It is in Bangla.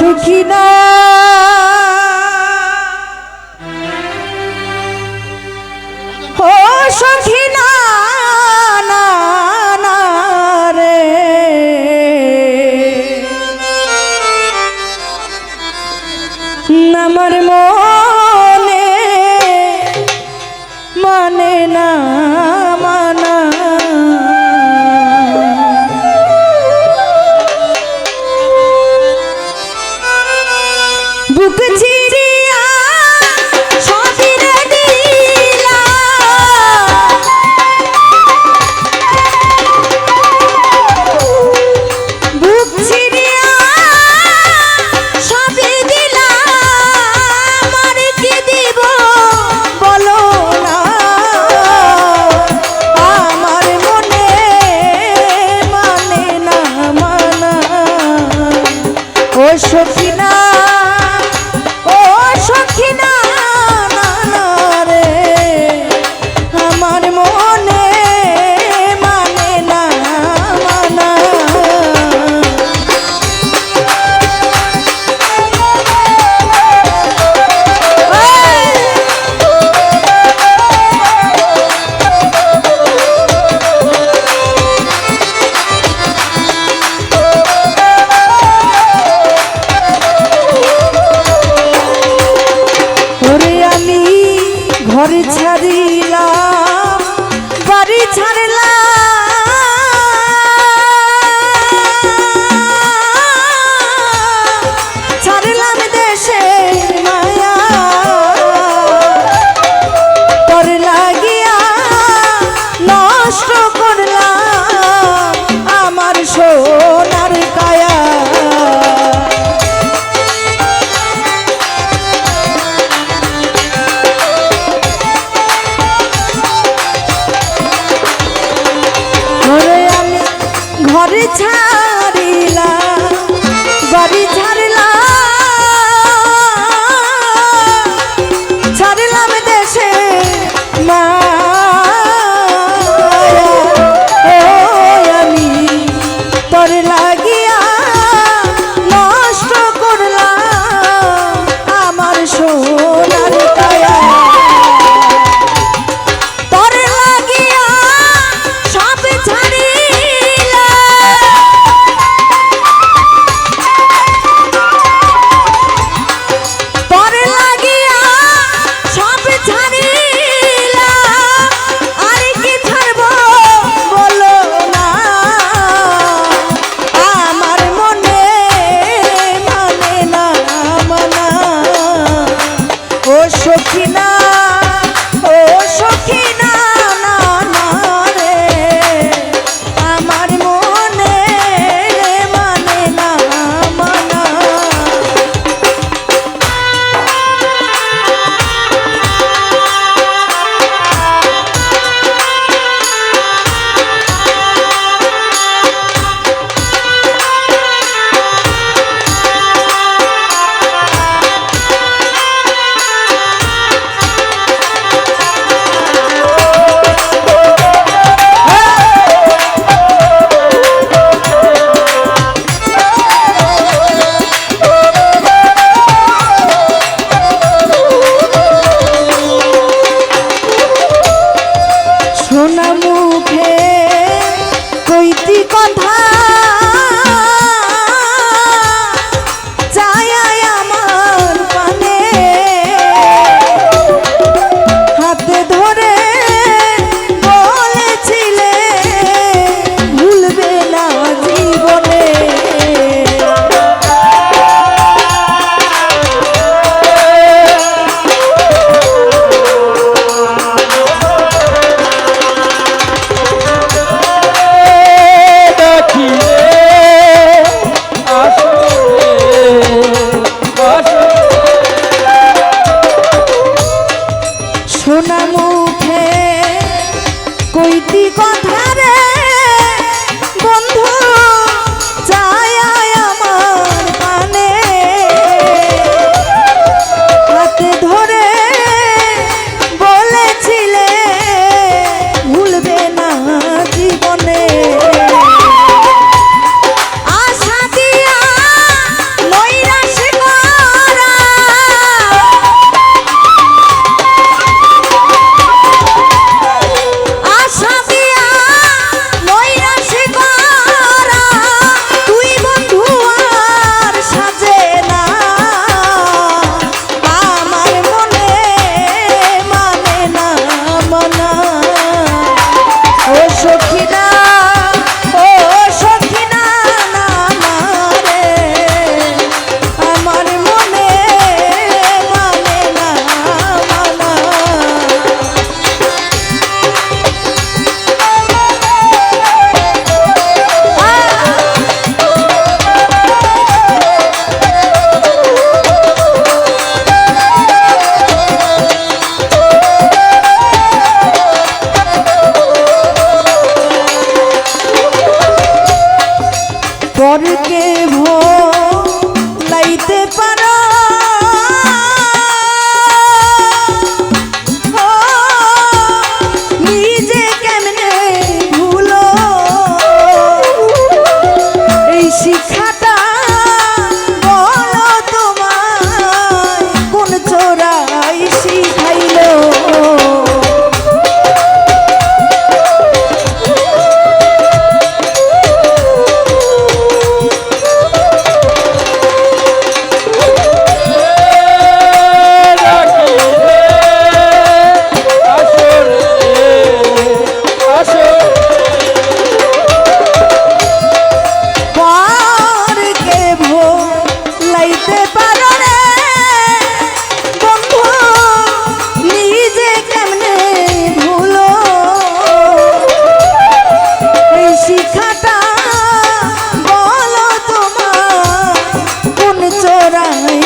সখিনা ও সখিনা না না রে আমার মনে মানে না মানা বুক চিরিয়া সবিরে দিলা বুক চিরিয়া সবই দিলা আমার কি দিব বলো না আমার মনে মানে না মানা ও সখিনা সখিনা না না রে আমার মনে মানে না মানা ঘর ছাড়িলাম বাড়ি ছাড়লাম দেশে মায়া তোর লাগিয়া নষ্ট করলাম আমার সোনার কায়া ঘর ছাড়িলা বাড়ি ছাড়লাম দেশে আমি তোর লাগিয়া নষ্ট করলাম আমার সোনার কায়া তোর লাগিয়া সব ছাড়ি সখিনা ও সখিনা না না রে আমার মনে মানে না মানা পারো ও নিজে কেমনে ভুলো এই শিক্ষাটা বলো তোমায় কোন চোরাই শিখাইলো শিখাটা বলো তোমার কোন চোরাই